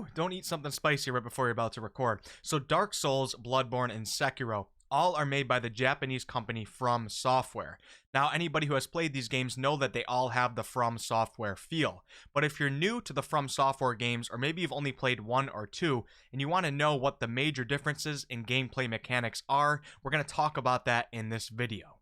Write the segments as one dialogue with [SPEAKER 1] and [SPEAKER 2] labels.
[SPEAKER 1] Woo! Don't eat something spicy right before you're about to record. So Dark Souls, Bloodborne, and Sekiro all are made by the Japanese company From Software. Now, anybody who has played these games know that they all have the From Software feel. But if you're new to the From Software games, or maybe you've only played one or two, and you want to know what the major differences in gameplay mechanics are, we're going to talk about that in this video.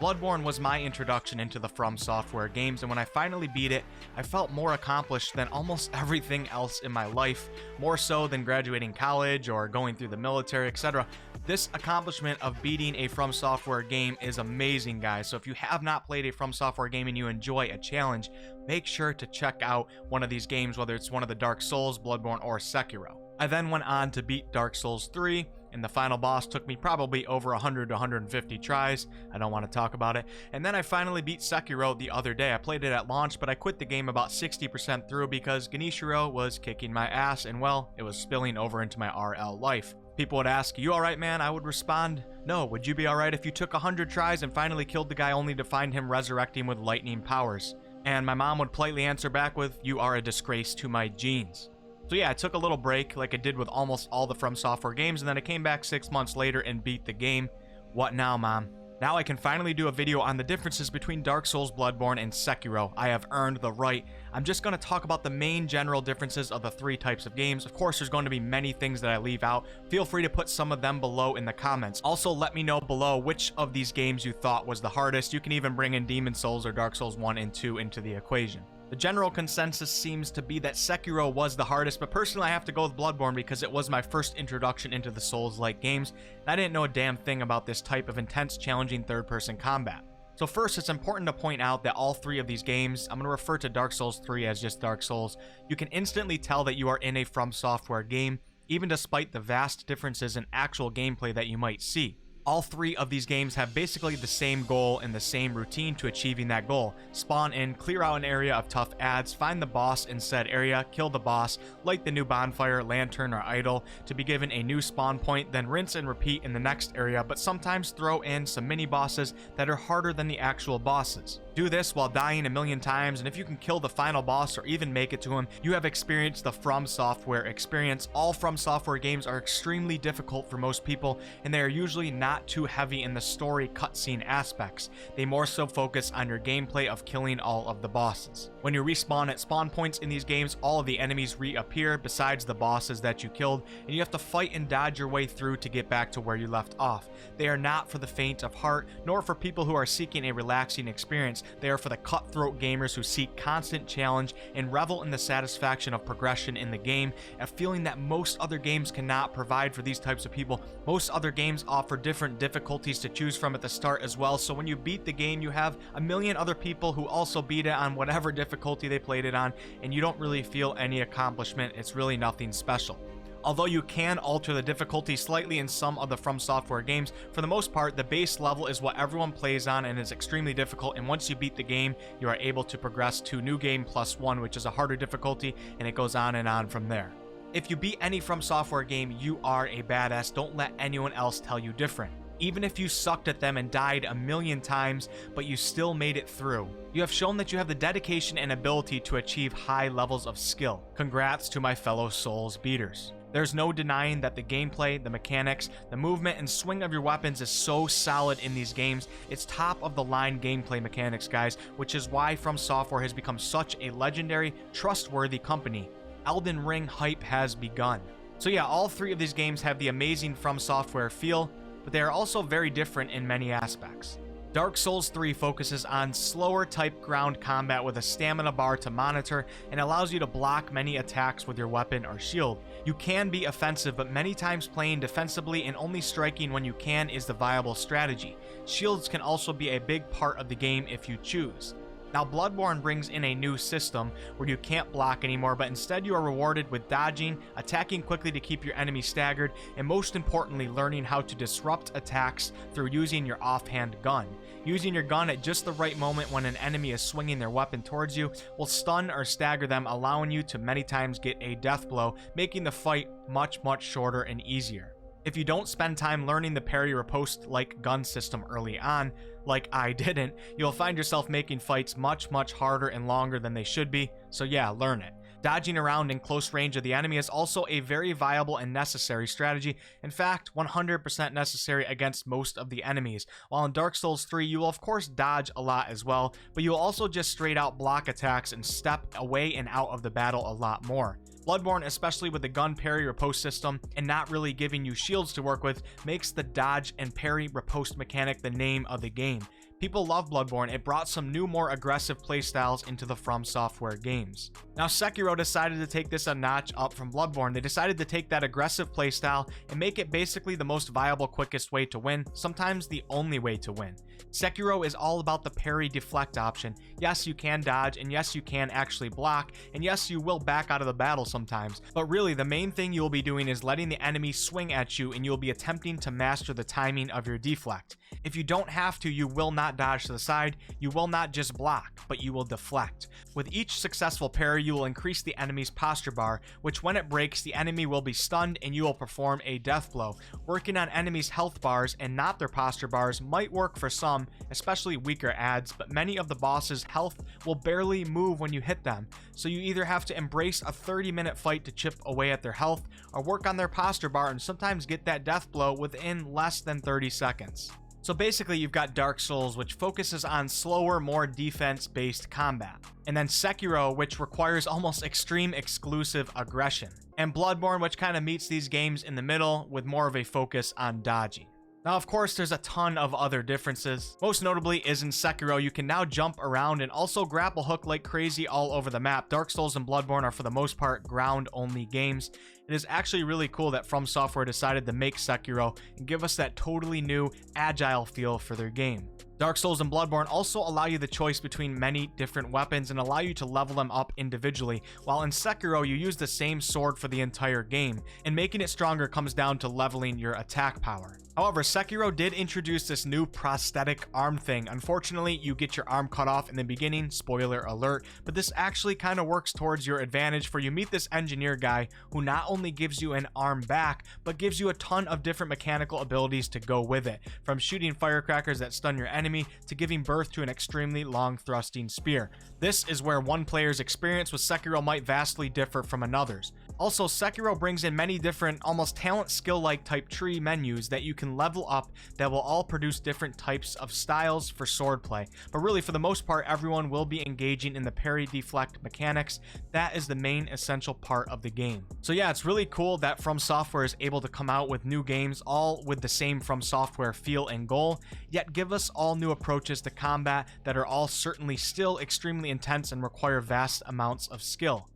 [SPEAKER 1] Bloodborne was my introduction into the From Software games, and when I finally beat it, I felt more accomplished than almost everything else in my life, more so than graduating college or going through the military, etc. This accomplishment of beating a From Software game is amazing, guys. So if you have not played a From Software game and you enjoy a challenge, make sure to check out one of these games, whether it's one of the Dark Souls, Bloodborne, or Sekiro. I then went on to beat Dark Souls 3, and the final boss took me probably over 100 to 150 tries. I don't want to talk about it. And then I finally beat Sekiro the other day. I played it at launch, but I quit the game about 60% through because Ganishiro was kicking my ass, and well, it was spilling over into my RL life. People would ask, "You alright, man?" I would respond, "No, would you be alright if you took 100 tries and finally killed the guy only to find him resurrecting with lightning powers?" And my mom would politely answer back with, "You are a disgrace to my genes." So yeah, I took a little break like I did with almost all the From Software games, and then I came back 6 months later and beat the game. What now, Mom? Now I can finally do a video on the differences between Dark Souls, Bloodborne, and Sekiro. I have earned the right. I'm just going to talk about the main general differences of the three types of games. Of course, there's going to be many things that I leave out. Feel free to put some of them below in the comments. Also, let me know below which of these games you thought was the hardest. You can even bring in Demon Souls or Dark Souls 1 and 2 into the equation. The general consensus seems to be that Sekiro was the hardest, but personally I have to go with Bloodborne because it was my first introduction into the Souls-like games, and I didn't know a damn thing about this type of intense, challenging third-person combat. So first, it's important to point out that all three of these games, I'm going to refer to Dark Souls 3 as just Dark Souls, you can instantly tell that you are in a From Software game, even despite the vast differences in actual gameplay that you might see. All three of these games have basically the same goal and the same routine to achieving that goal. Spawn in, clear out an area of tough adds, find the boss in said area, kill the boss, light the new bonfire, lantern, or idol to be given a new spawn point, then rinse and repeat in the next area, but sometimes throw in some mini bosses that are harder than the actual bosses. Do this while dying a million times, and if you can kill the final boss or even make it to him, you have experienced the From Software experience. All From Software games are extremely difficult for most people, and they are usually not too heavy in the story cutscene aspects. They more so focus on your gameplay of killing all of the bosses. When you respawn at spawn points in these games, all of the enemies reappear besides the bosses that you killed, and you have to fight and dodge your way through to get back to where you left off. They are not for the faint of heart, nor for people who are seeking a relaxing experience. They are for the cutthroat gamers who seek constant challenge and revel in the satisfaction of progression in the game, a feeling that most other games cannot provide for these types of people. Most other games offer different difficulties to choose from at the start as well, so when you beat the game, you have a million other people who also beat it on whatever difficulty they played it on, and you don't really feel any accomplishment. It's really nothing special. Although you can alter the difficulty slightly in some of the From Software games, for the most part, the base level is what everyone plays on and is extremely difficult, and once you beat the game, you are able to progress to New Game Plus 1, which is a harder difficulty, and it goes on and on from there. If you beat any From Software game, you are a badass. Don't let anyone else tell you different. Even if you sucked at them and died a million times, but you still made it through, you have shown that you have the dedication and ability to achieve high levels of skill. Congrats to my fellow Souls beaters. There's no denying that the gameplay, the mechanics, the movement, and swing of your weapons is so solid in these games. It's top of the line gameplay mechanics, guys, which is why From Software has become such a legendary, trustworthy company. Elden Ring hype has begun. So yeah, all three of these games have the amazing From Software feel, but they are also very different in many aspects. Dark Souls 3 focuses on slower type ground combat with a stamina bar to monitor and allows you to block many attacks with your weapon or shield. You can be offensive, but many times playing defensively and only striking when you can is the viable strategy. Shields can also be a big part of the game if you choose. Now, Bloodborne brings in a new system where you can't block anymore, but instead you are rewarded with dodging, attacking quickly to keep your enemy staggered, and most importantly, learning how to disrupt attacks through using your offhand gun. Using your gun at just the right moment when an enemy is swinging their weapon towards you will stun or stagger them, allowing you to many times get a death blow, making the fight much shorter and easier. If you don't spend time learning the parry riposte like gun system early on, like I didn't, you'll find yourself making fights much harder and longer than they should be, so yeah, learn it. Dodging around in close range of the enemy is also a very viable and necessary strategy. In fact, 100% necessary against most of the enemies. While in Dark Souls 3, you will of course dodge a lot as well, but you will also just straight out block attacks and step away and out of the battle a lot more. Bloodborne, especially with the gun parry riposte system and not really giving you shields to work with, makes the dodge and parry riposte mechanic the name of the game. People love Bloodborne. It brought some new, more aggressive playstyles into the From Software games. Now, Sekiro decided to take this a notch up from Bloodborne. They decided to take that aggressive playstyle and make it basically the most viable, quickest way to win, sometimes the only way to win. Sekiro is all about the parry deflect option. Yes, you can dodge, and yes, you can actually block, and yes, you will back out of the battle sometimes, but really the main thing you'll be doing is letting the enemy swing at you, and you'll be attempting to master the timing of your deflect. If you don't have to, you will not dodge to the side, you will not just block, but you will deflect. With each successful parry, you will increase the enemy's posture bar, which when it breaks, the enemy will be stunned and you will perform a death blow. Working on enemies' health bars and not their posture bars might work for some, especially weaker adds, but many of the boss's health will barely move when you hit them, so you either have to embrace a 30-minute fight to chip away at their health, or work on their posture bar and sometimes get that death blow within less than 30 seconds. So basically you've got Dark Souls, which focuses on slower, more defense-based combat, and then Sekiro, which requires almost extreme exclusive aggression, and Bloodborne, which kind of meets these games in the middle with more of a focus on dodging. Now, of course, there's a ton of other differences. Most notably is in Sekiro, you can now jump around and also grapple hook like crazy all over the map. Dark Souls and Bloodborne are for the most part ground-only games. It is actually really cool that From Software decided to make Sekiro and give us that totally new, agile feel for their game. Dark Souls and Bloodborne also allow you the choice between many different weapons and allow you to level them up individually, while in Sekiro you use the same sword for the entire game, and making it stronger comes down to leveling your attack power. However, Sekiro did introduce this new prosthetic arm thing. Unfortunately, you get your arm cut off in the beginning, spoiler alert, but this actually kind of works towards your advantage, for you meet this engineer guy who not only gives you an arm back, but gives you a ton of different mechanical abilities to go with it, from shooting firecrackers that stun your enemy to giving birth to an extremely long thrusting spear. This is where one player's experience with Sekiro might vastly differ from another's. Also, Sekiro brings in many different, almost talent skill-like type tree menus that you can level up that will all produce different types of styles for swordplay. But really, for the most part, everyone will be engaging in the parry deflect mechanics. That is the main essential part of the game. So yeah, it's really cool that From Software is able to come out with new games, all with the same From Software feel and goal, yet give us all new approaches to combat that are all certainly still extremely intense and require vast amounts of skill.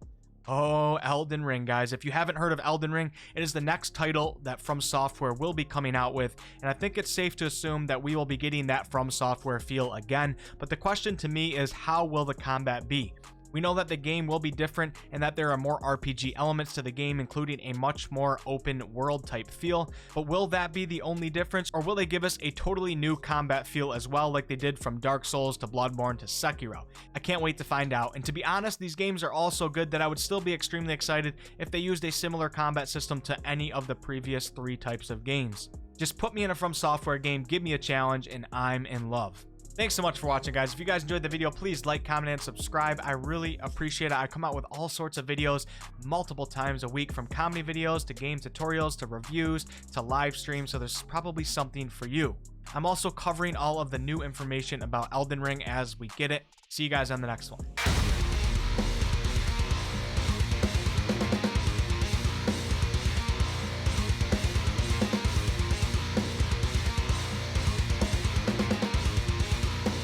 [SPEAKER 1] Oh, Elden Ring, guys. If you haven't heard of Elden Ring, it is the next title that From Software will be coming out with, and I think it's safe to assume that we will be getting that From Software feel again, but the question to me is, how will the combat be? We know that the game will be different and that there are more RPG elements to the game, including a much more open world type feel, but will that be the only difference, or will they give us a totally new combat feel as well, like they did from Dark Souls to Bloodborne to Sekiro? I can't wait to find out, and to be honest, these games are all so good that I would still be extremely excited if they used a similar combat system to any of the previous 3 types of games. Just put me in a From Software game, give me a challenge, and I'm in love. Thanks so much for watching, guys. If you guys enjoyed the video, please like, comment, and subscribe. I really appreciate it. I come out with all sorts of videos multiple times a week, from comedy videos to game tutorials to reviews to live streams, so there's probably something for you. I'm also covering all of the new information about Elden Ring as we get it. See you guys on the next one.